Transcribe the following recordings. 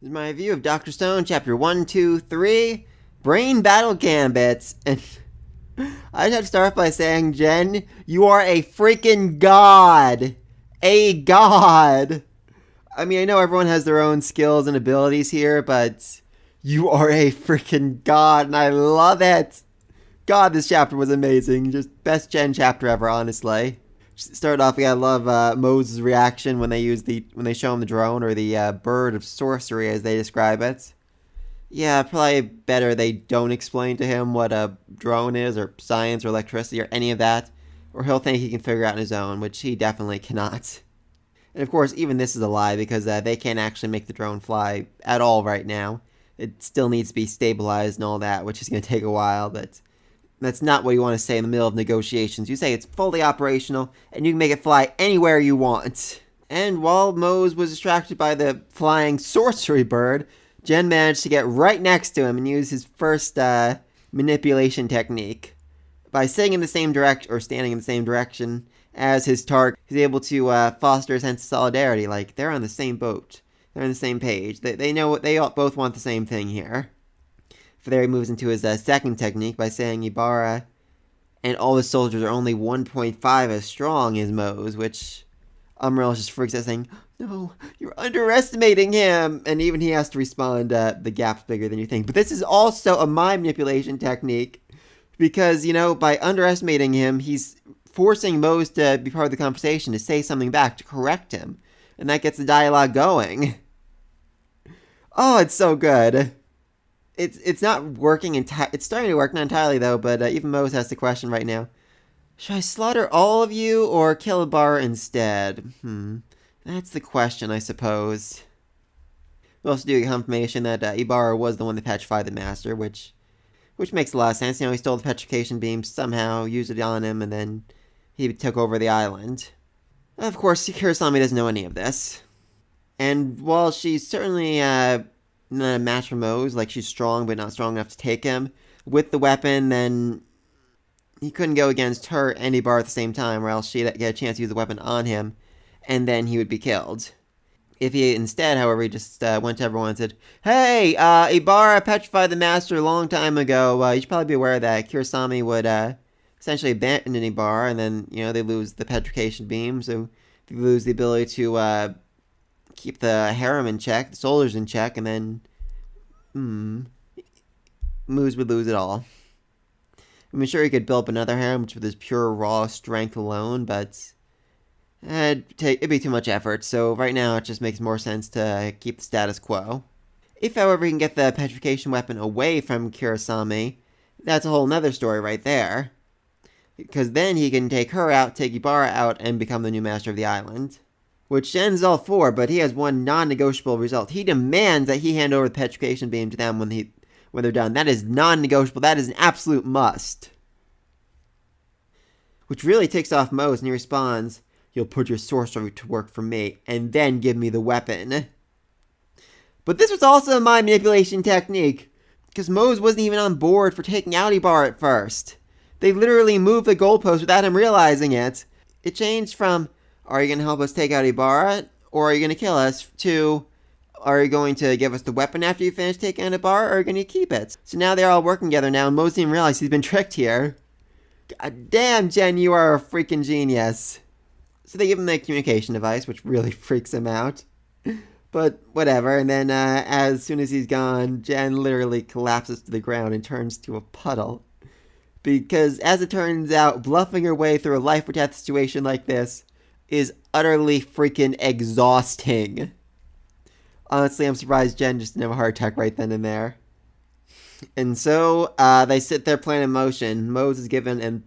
This is my review of Dr. Stone, Chapter 1, 2, 3, Brain Battle Gambits. And I'd have to start by saying, Jen, you are a freaking god. A god. I mean, I know everyone has their own skills and abilities here, but you are a freaking god, and I love it. God, this chapter was amazing. Just best Jen chapter ever, honestly. Start off, we gotta love Moses' reaction when they show him the drone, or the bird of sorcery as they describe it. Yeah, probably better they don't explain to him what a drone is, or science, or electricity, or any of that, or he'll think he can figure it out on his own, which he definitely cannot. And of course, even this is a lie, because they can't actually make the drone fly at all right now. It still needs to be stabilized and all that, which is going to take a while, but that's not what you want to say in the middle of negotiations. You say it's fully operational, and you can make it fly anywhere you want. And while Mose was distracted by the flying sorcery bird, Jen managed to get right next to him and use his first manipulation technique. By sitting in the same direction, or standing in the same direction as his target, he's able to foster a sense of solidarity, like they're on the same boat. They're on the same page. They know what they both want the same thing here. For there he moves into his second technique by saying Ibarra and all his soldiers are only 1.5 as strong as Mose, which Umbrella just freaks out saying, "No, you're underestimating him!" And even he has to respond, the gap's bigger than you think. But this is also a mind manipulation technique, because, by underestimating him, he's forcing Mose to be part of the conversation, to say something back, to correct him. And that gets the dialogue going. Oh, it's so good. It's not working it's starting to work, not entirely though, but even Mose has the question right now. Should I slaughter all of you or kill Ibarra instead? That's the question, I suppose. We also do get confirmation that Ibarra was the one that petrified the Master, which makes a lot of sense. He stole the petrification beam, somehow used it on him, and then he took over the island. Of course, Kurosami doesn't know any of this. And while she's certainly not a match for Mose, like she's strong but not strong enough to take him with the weapon, then he couldn't go against her and Ibarra at the same time, or else she'd get a chance to use the weapon on him, and then he would be killed. If he instead, however, he just went to everyone and said, "Hey, Ibarra petrified the Master a long time ago. You should probably be aware that Kurosami would essentially abandon Ibarra, and then, they lose the petrification beam, so they lose the ability to keep the harem in check, the soldiers in check, and then Mose would lose it all. I'm sure he could build up another harem with his pure raw strength alone, but it'd be too much effort, so right now it just makes more sense to keep the status quo. If, however, he can get the petrification weapon away from Kurosami, that's a whole nother story right there. Because then he can take her out, take Ibarra out, and become the new master of the island. Which Shen's all for, but he has one non-negotiable result. He demands that he hand over the petrification beam to them when they're done. That is non-negotiable. That is an absolute must. Which really ticks off Mose, and he responds, "You'll put your sorcery to work for me, and then give me the weapon." But this was also a mind manipulation technique, because Mose wasn't even on board for taking out Ibarra at first. They literally moved the goalpost without him realizing it. It changed from, "Are you going to help us take out Ibarra, or are you going to kill us?" to, "Are you going to give us the weapon after you finish taking out Ibarra, or are you going to keep it?" So now they're all working together now, and Mose didn't realize he's been tricked here. God damn, Jen, you are a freaking genius. So they give him the communication device, which really freaks him out. But whatever, and then as soon as he's gone, Jen literally collapses to the ground and turns to a puddle. Because, as it turns out, bluffing her way through a life or death situation like this is utterly freaking exhausting. Honestly, I'm surprised Jen just didn't have a heart attack right then and there. And so, they sit their plan in motion. Mose is given an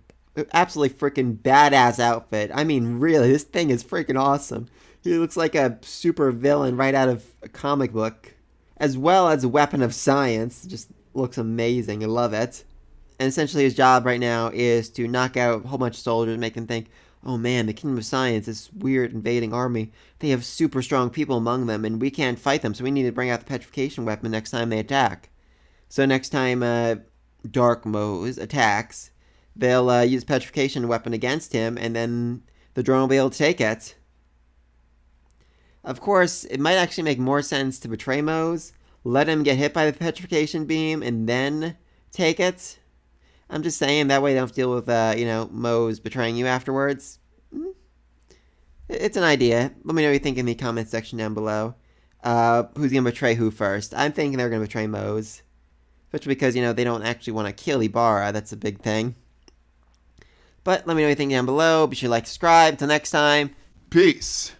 absolutely freaking badass outfit. I mean, really, this thing is freaking awesome. He looks like a super villain right out of a comic book. As well as a weapon of science. Just looks amazing. I love it. And essentially his job right now is to knock out a whole bunch of soldiers, make them think, "Oh man, the Kingdom of Science, this weird invading army, they have super strong people among them, and we can't fight them, so we need to bring out the petrification weapon next time they attack." So next time Dark Mose attacks, they'll use petrification weapon against him, and then the drone will be able to take it. Of course, it might actually make more sense to betray Mose, let him get hit by the petrification beam, and then take it. I'm just saying, that way you don't have to deal with, Mose betraying you afterwards. It's an idea. Let me know what you think in the comment section down below. Who's going to betray who first? I'm thinking they're going to betray Mose. Especially because, they don't actually want to kill Ibarra. That's a big thing. But let me know what you think down below. Be sure to like, subscribe. Until next time. Peace.